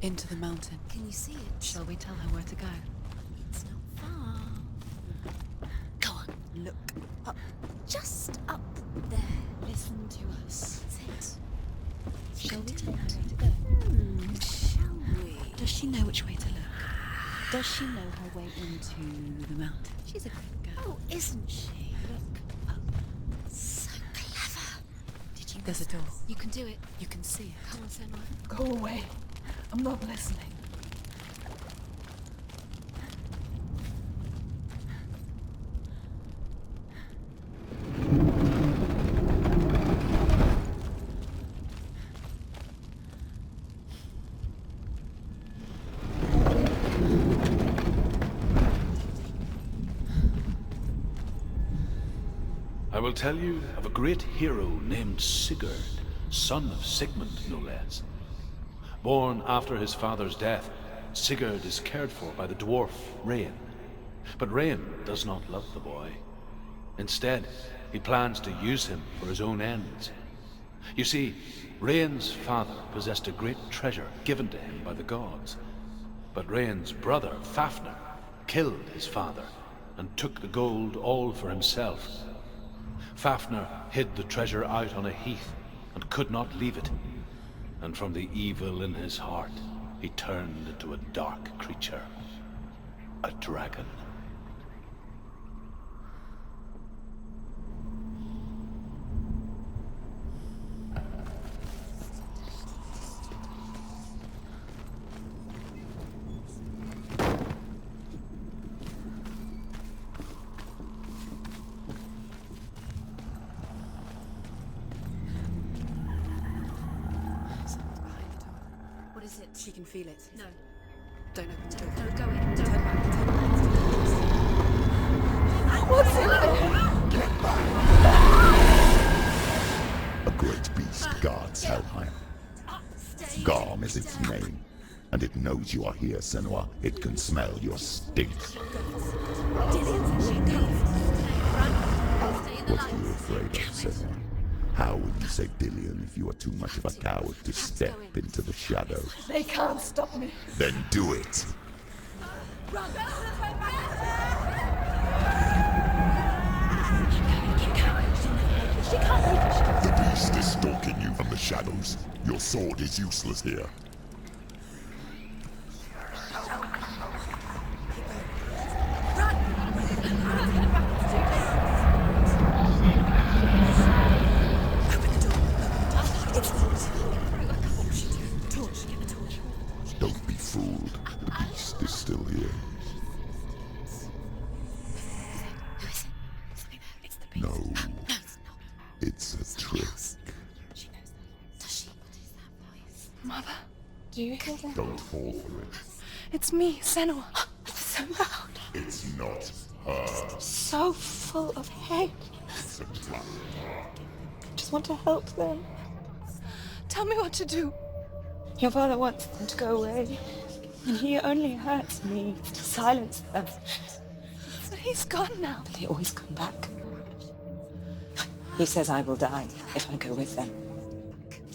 Into the mountain. Can you see it? Shall we tell her where to go? It's not far. Go on. Look up. Just up there. Listen to us. That's it. Shall we can tell do her it. where to go? Shall we? Does she know which way to look? Does she know her way into the mountain? She's a good girl. Oh, isn't she? Look up. So clever. Did you There's a miss door. us? You can do it. You can see it. Come on, Senna. Go away. I'm not listening. I will tell you of a great hero named Sigurd, son of Sigmund, no less. Born after his father's death, Sigurd is cared for by the dwarf Rain. But Rain does not love the boy. Instead, he plans to use him for his own ends. You see, Rain's father possessed a great treasure given to him by the gods. But Rain's brother, Fafnir, killed his father and took the gold all for himself. Fafnir hid the treasure out on a heath and could not leave it. And from the evil in his heart, he turned into a dark creature, a dragon. Someone's behind the door. What is it? She can feel it. No. Don't open the door. No, go in. Turn Don't. back. Turn back. What's in there? A great beast guards Helheim. Garm is its name, and it knows you are here, Senua. It can smell your stink. What are you afraid of, Senua? How will you save Dillion if you are too much of a coward to step into the shadows? They can't stop me. Then do it! The beast is stalking you from the shadows. Your sword is useless here. Don't be fooled. The beast is still here. It's the beast. No, No, it's not. it's a trick. She knows that. Does she? What is that voice? Mother, do you hear that? Don't fall for it. It's me, Senua. It's so loud. It's not her. So full of hate. It's a trap. I just want to help them. Tell me what to do. Your father wants them to go away, and he only hurts me to silence them. But he's gone now. They always come back. He says I will die if I go with them.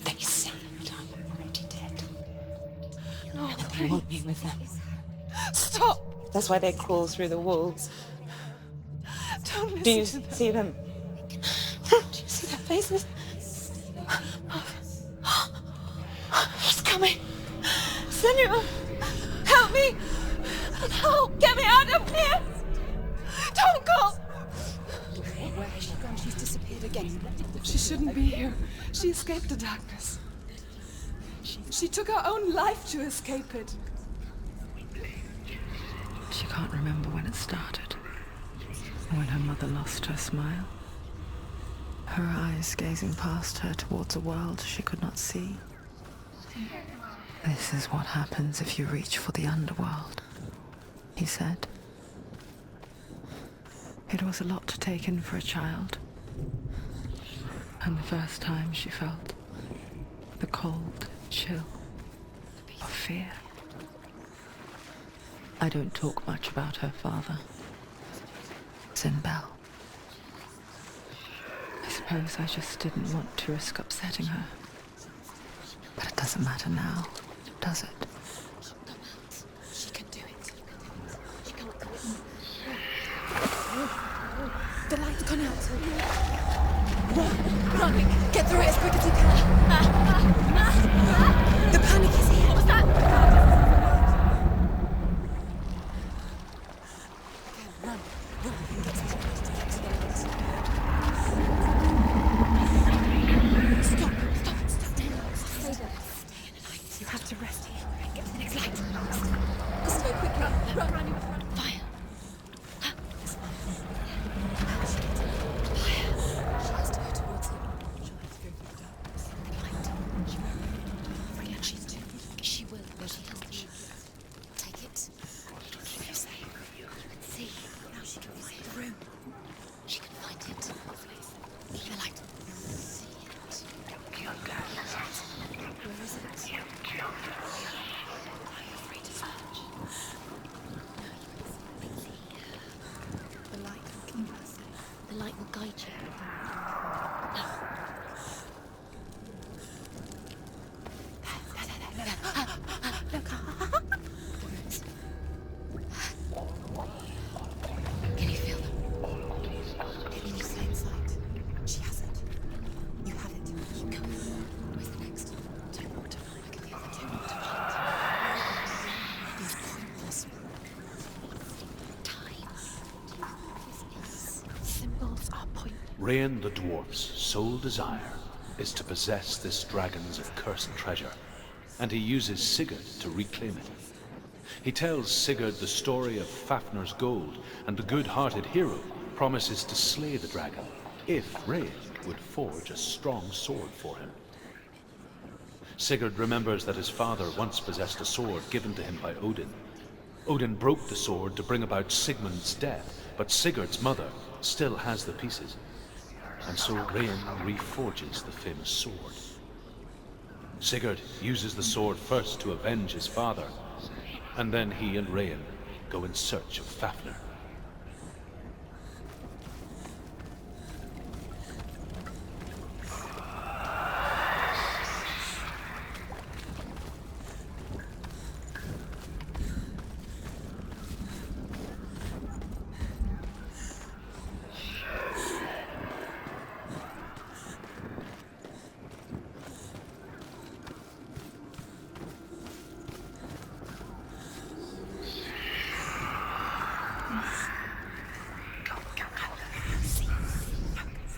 They say that I'm already dead. No, They want me with them. stop! That's why they crawl through the walls. Don't listen Do you to them. see them? Do you see their faces? He's coming. Senua, help me! Help! Get me out of here! Don't go! Where has she gone? She's disappeared again. She shouldn't be here. She escaped the darkness. She took her own life to escape it. She can't remember when it started, or when her mother lost her smile. Her eyes gazing past her towards a world she could not see. This is what happens if you reach for the underworld, he said. It was a lot to take in for a child, and the first time she felt the cold chill of fear. I don't talk much about her father, Sinbel. I suppose I just didn't want to risk upsetting her. But it doesn't matter now, does it? Fire. She has to go towards him. The light. Forget she's too. She will. She has to. Take it. Keep you safe. You can see. Now she can find the room. She can find it. The light. See it. Where is it? Are you afraid to search? The light will keep us safe. The light will guide you. Can you feel them? Can you stay inside? She has it. You have it. Keep going. Where's the next? Don't walk to find. Look at the other. Don't walk to find. These pointless time. Symbols are pointless. Rain the dwarf's sole desire is to possess this dragon's accursed treasure, and he uses Sigurd to reclaim it. He tells Sigurd the story of Fafnir's gold, and the good-hearted hero promises to slay the dragon if Rain would forge a strong sword for him. Sigurd remembers that his father once possessed a sword given to him by Odin. Odin broke the sword to bring about Sigmund's death, but Sigurd's mother still has the pieces, and so Rain reforges the famous sword. Sigurd uses the sword first to avenge his father, and then he and Rain go in search of Fafnir.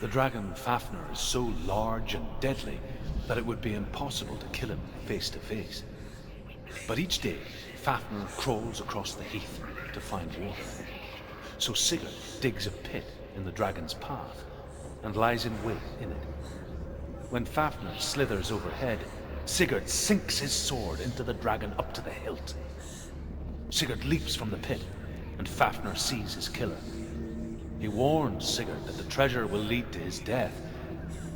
The dragon Fafnir is so large and deadly that it would be impossible to kill him face to face. But each day, Fafnir crawls across the heath to find water. So Sigurd digs a pit in the dragon's path and lies in wait in it. When Fafnir slithers overhead, Sigurd sinks his sword into the dragon up to the hilt. Sigurd leaps from the pit, and Fafnir sees his killer. He warns Sigurd that the treasure will lead to his death,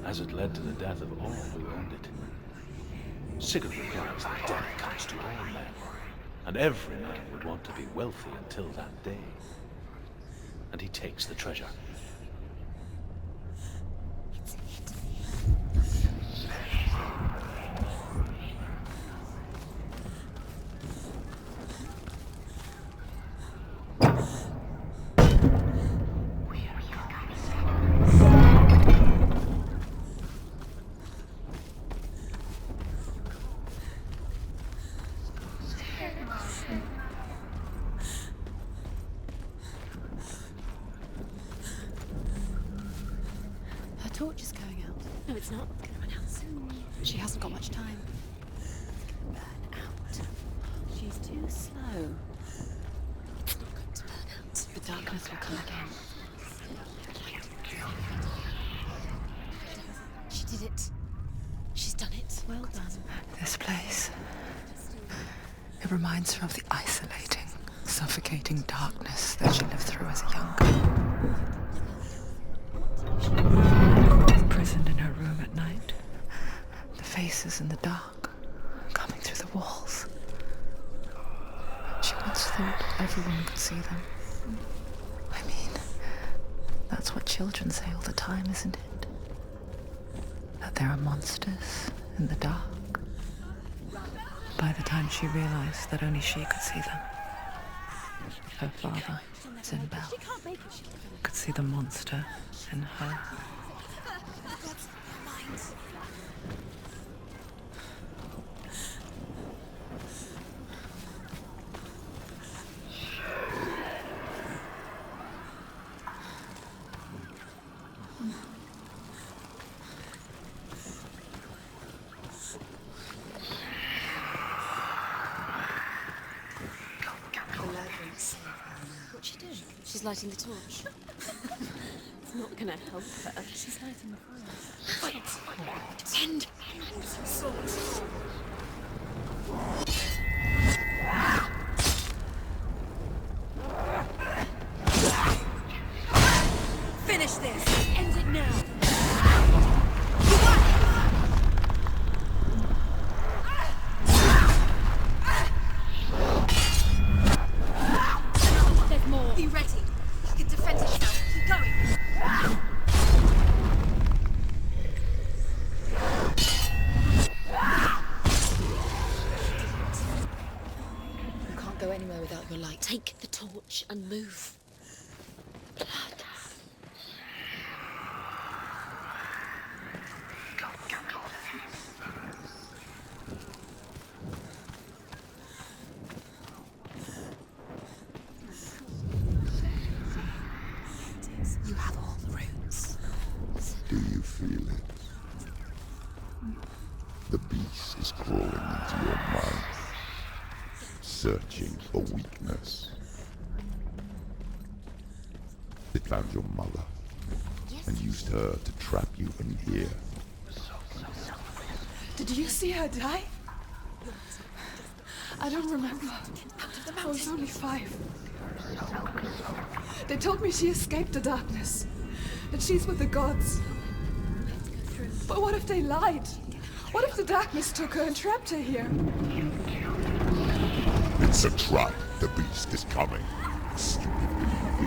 as it led to the death of all who owned it. Sigurd replies that death comes to all men, and every man would want to be wealthy until that day. And he takes the treasure. Her torch is going out. No, it's not. It's gonna run out. She hasn't got much time. Burn out. She's too slow. It's not going to burn out. The darkness will come again. She did it. She's done it. Well done. This place. It reminds her of the isolating, suffocating darkness that she lived through as a young girl. Imprisoned in her room at night. The faces in the dark, coming through the walls. She once thought everyone could see them. I mean, that's what children say all the time, isn't it? That there are monsters in the dark. By the time she realized that only she could see them, her father, Sinbad, could see the monster in her. The She's lighting the torch. It's not gonna help her. She's lighting the fire. Wait! Defend! Finish this! End it now! There's more. Be ready. He can defend himself. Keep going. You can't go anywhere without your light. Take the torch and move. You have all the roots. Do you feel it? The beast is crawling into your mind, searching for weakness. It found your mother and used her to trap you in here. Did you see her die? I don't remember. I was only 5. They told me she escaped the darkness, that she's with the gods. But what if they lied? What if the darkness took her and trapped her here? It's a trap. The beast is coming. Stupid thing.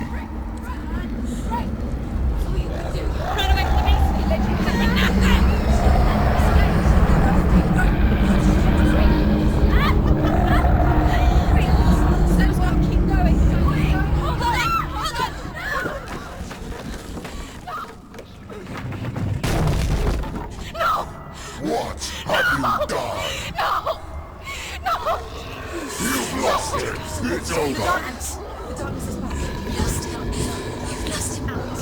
What have you done? No! No! You've lost it. It's over. The darkness is back. You lost him. You've lost him out.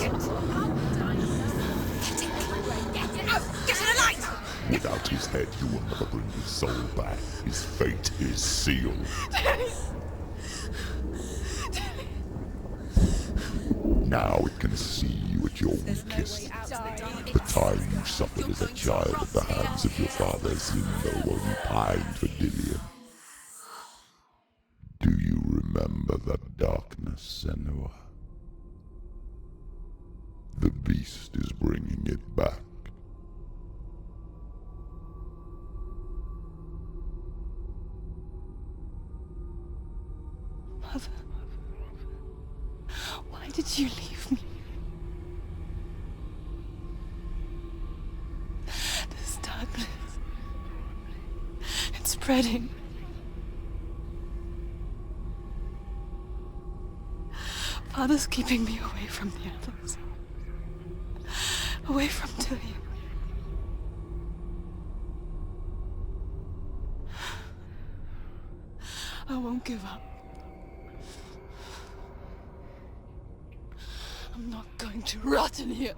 Get in the light! Without his head, you will never bring his soul back. His fate is sealed. Now it can see you at your weakest. The time you suffered as a child at the hands of your father Zindo while you pined for Dillion. Do you remember that darkness, Senua? The beast is bringing it back. Mother, why did you leave me? This darkness, it's spreading. Father's keeping me away from the others. Away from Dillion. I won't give up. I'm not going to rot in here.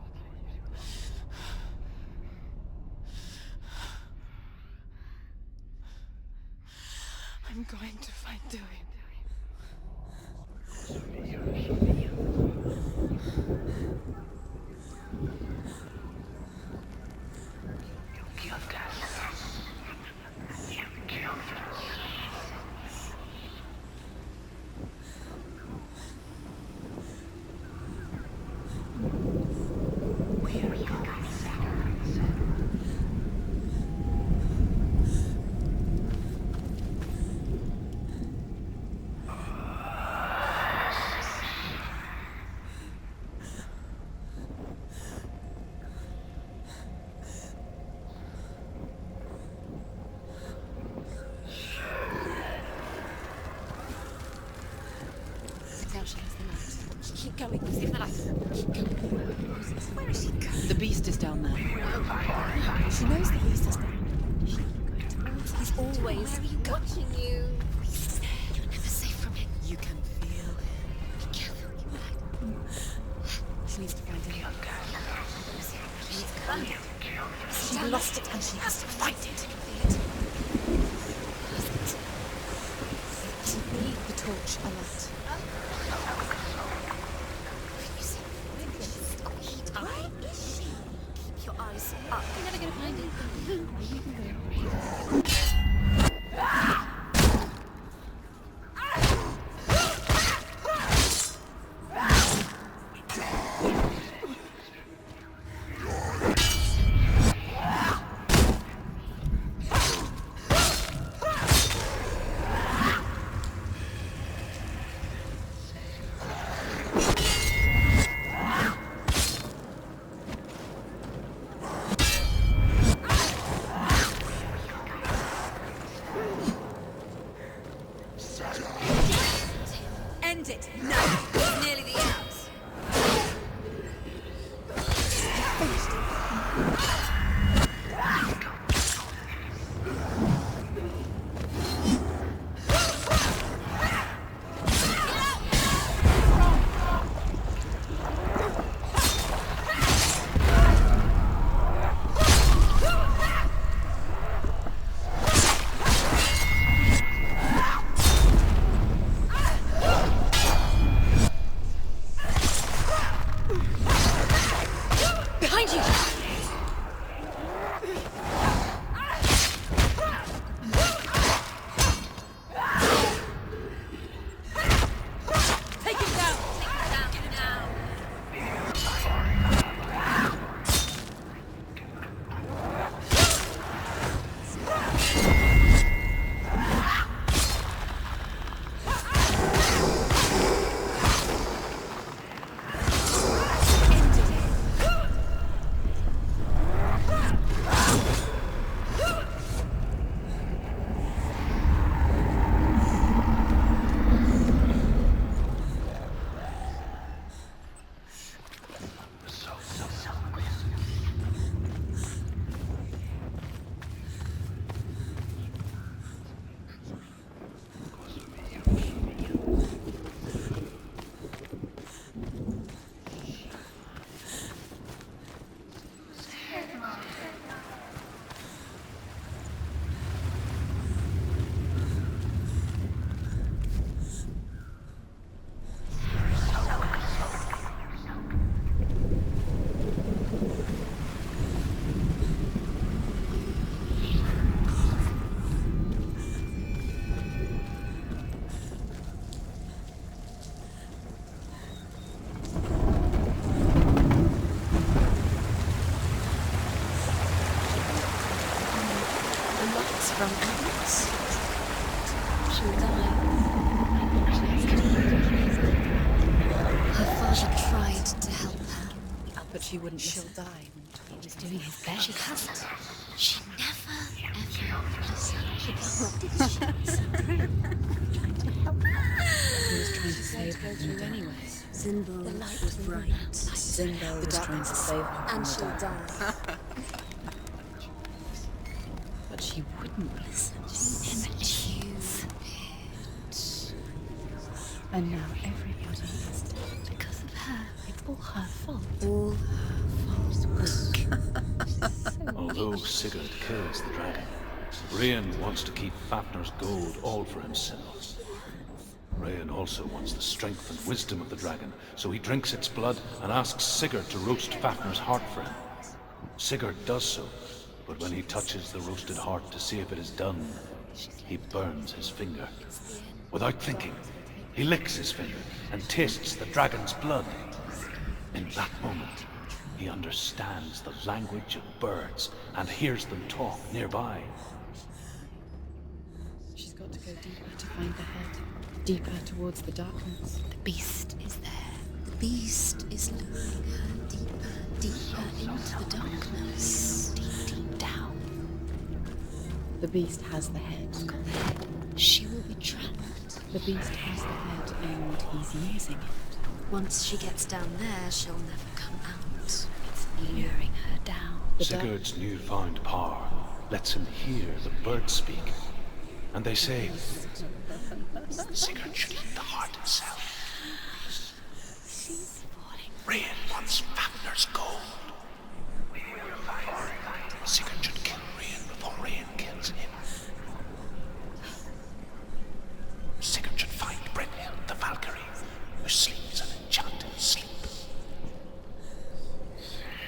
I'm going to find Dillion. Now she has the light. Keep going. See the light. Keep going. Where is she going? The beast is down there. She knows the beast is there. He's always watching you. You're never safe from him. You can feel it. Be careful. She needs to find it. She lost it and she has to find it. Keep the torch alight. End it! No! It's nearly the out! From Alex. She'll die. Her father tried to help her. But she wouldn't. She'll die. He was doing his best. She hasn't. She never, ever listened. She did. He was trying to save her from death anyway. Zinbel, the light was bright. Zinbel was trying to save her from And the she'll dark. die. But she wouldn't listen. She never choose. And now everybody is dead because of her. It's all her fault. All her fault. Although Sigurd kills the dragon, Rain wants to keep Fafnir's gold all for himself. Rain also wants the strength and wisdom of the dragon, so he drinks its blood and asks Sigurd to roast Fafnir's heart for him. Sigurd does so, but when he touches the roasted heart to see if it is done, he burns his finger. Without thinking, he licks his finger and tastes the dragon's blood. In that moment, he understands the language of birds and hears them talk nearby. She's got to go deeper to find the head. Deeper towards the darkness. The beast is there. The beast is luring her deeper, deeper into the darkness. Deep down. The beast has the head. She will be trapped. The beast has the head and he's using it. Once she gets down there, she'll never come out. It's luring her down. Sigurd's newfound power lets him hear the birds speak. And they say, Sigurd should eat the heart himself. Rain wants Fafnir's gold. Sigurd should kill Rain before Rain kills him. Sigurd should find Brynhild the Valkyrie, who sleeps an enchanted sleep.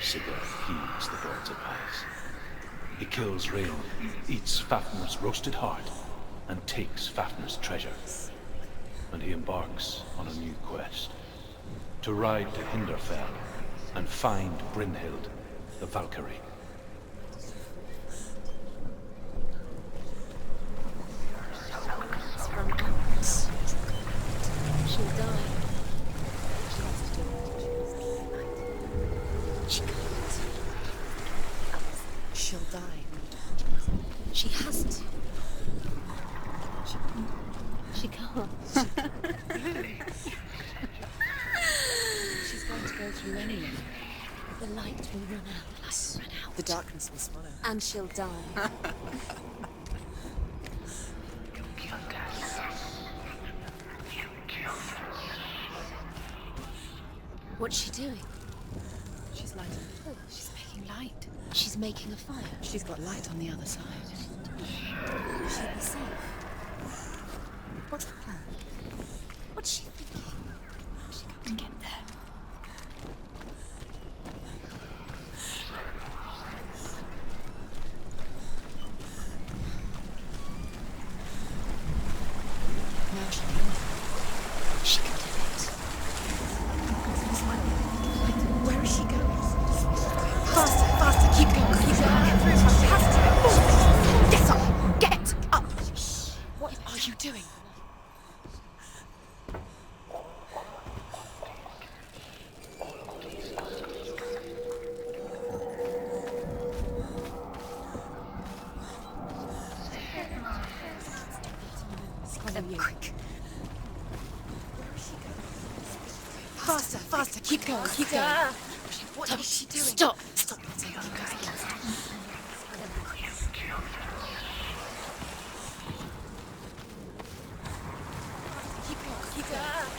Sigurd heeds the bird's advice. He kills Rael, eats Fafnir's roasted heart, and takes Fafnir's treasure. And he embarks on a new quest. To ride to Hinderfell and find Brynhild, the Valkyrie. From ants. She'll die. She can't. She'll die. She has to. She can't. She's going to go through anyway. The light will run out. The darkness will swallow. And she'll die. What's she doing? She's lighting a torch. She's making light. She's making a fire. She's got light on the other side. She'll be safe. What's the plan? What's she thinking? How's she going to get there? Now she can. She can do it. Where is she going? Faster, faster, keep going, keep going. She has to. Get up, get up. What are you doing? Quick. Faster, faster, keep going, keep going. What is she doing? Stop, stop. Keep going. Keep going.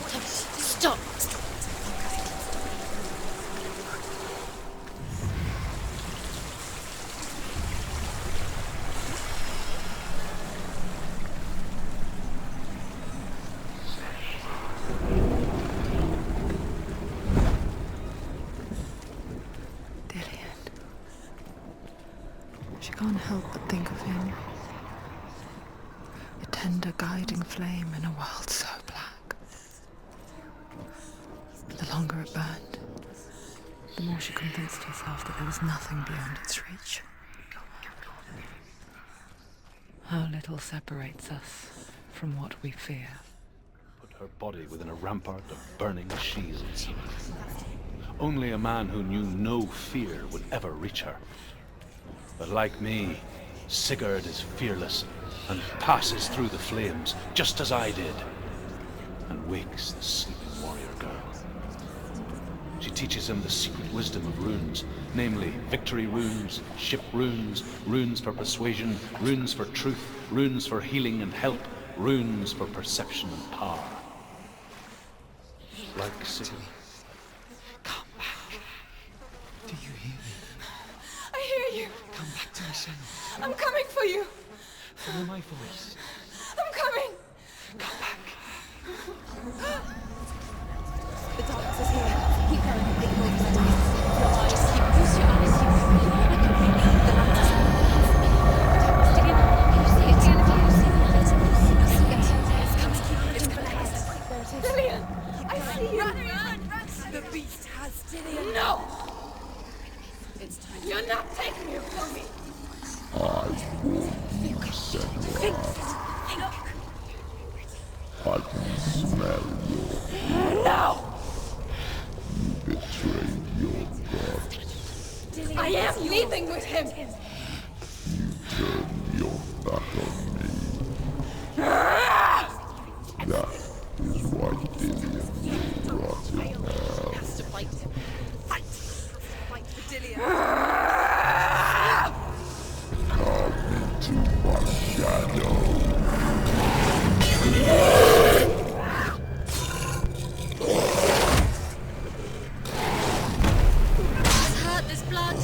What is she doing? Stop, stop. She can't help but think of him. A tender guiding flame in a world so black. The longer it burned, the more she convinced herself that there was nothing beyond its reach. How little separates us from what we fear. Put her body within a rampart of burning shields. Only a man who knew no fear would ever reach her. But like me, Sigurd is fearless and passes through the flames, just as I did, and wakes the sleeping warrior girl. She teaches him the secret wisdom of runes, namely victory runes, ship runes, runes for persuasion, runes for truth, runes for healing and help, runes for perception and power. Like Sigurd. Come back. Do you hear me? I hear you. Come back to me, Senua. I'm coming for you. Follow my voice. I'm coming. Come back. The darkness is here. Keep going. Make your way to the darkness. Your eyes. Just keep. Use your eyes. The light is stick in. You see it. You see the light. You see it. It's coming. It's coming. There it is. Dillian, I see you. Run. The beast has Dillian. No. It's time. You're not taking it from me. I warn you, Senua. I can smell your... No. You betrayed your god. I am leaving with him. You turned your back on me. That is why Dillian will rot in hell. Has to fight him. Fight. Fight for Dillian. Come into my shadow. It's hurt. There's blood.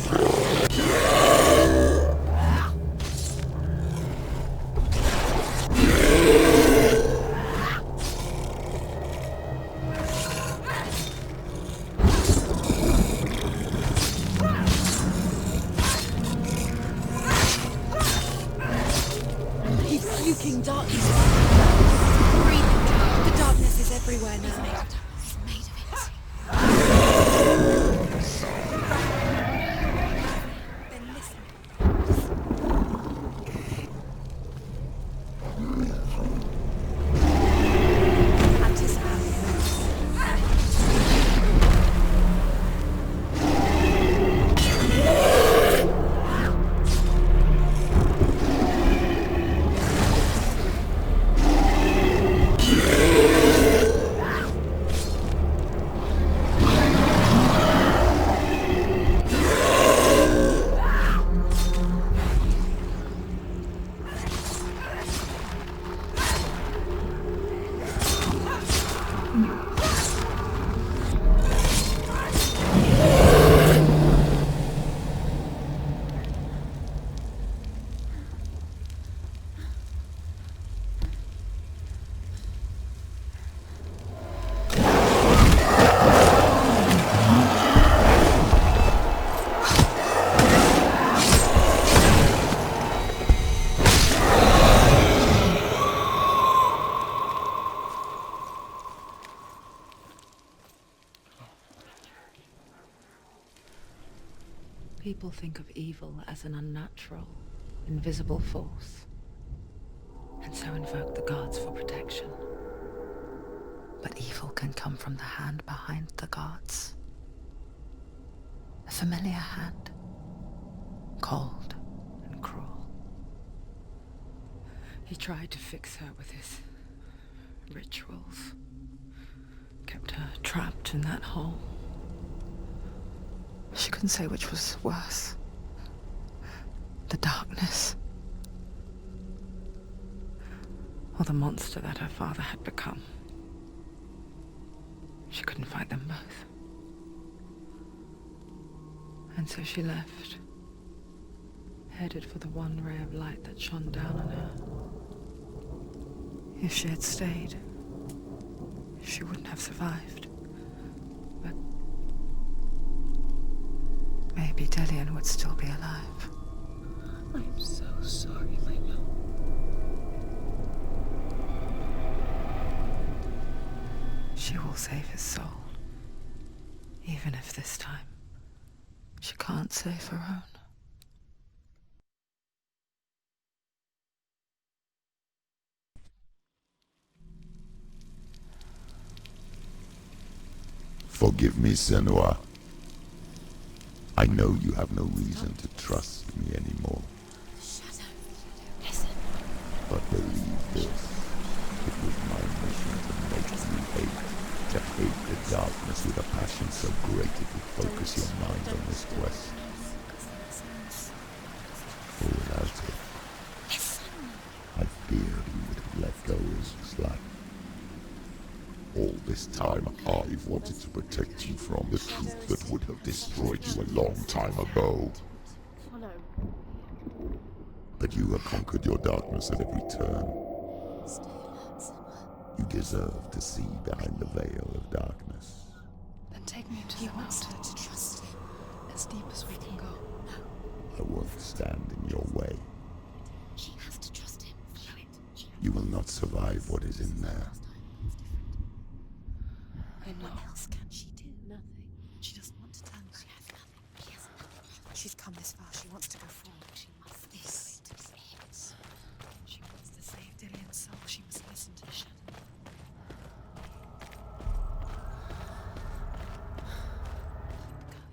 everywhere now. He's made of it. Then listen. And his People think of evil as an unnatural, invisible force, and so invoke the gods for protection. But evil can come from the hand behind the gods. A familiar hand, cold and cruel. He tried to fix her with his rituals, kept her trapped in that hole. She couldn't say which was worse. The darkness, or the monster that her father had become. She couldn't fight them both. And so she left, headed for the one ray of light that shone down on her. If she had stayed, she wouldn't have survived. But maybe Delian would still be alive. I'm so sorry, my love. She will save his soul, even if this time she can't save her own. Forgive me, Senua. I know you have no reason to trust me anymore. Shadow. Listen. But believe this, it was my mission to make you hate the darkness with a passion so great it would focus your mind on this quest. For without it, I feared you would have let go as you slack. All this time, I've wanted to protect you from the truth that would have destroyed you a long time ago. Follow. But you have conquered your darkness at every turn. You deserve to see behind the veil of darkness. Then take me into the mountain to trust him, as deep as we can go. I won't stand in your way. She has to trust him. Follow it. You will not survive what is in there. I know. What else can she do? Nothing. She doesn't want to tell me. She has nothing. She has nothing. She's come this far. She wants to go forward.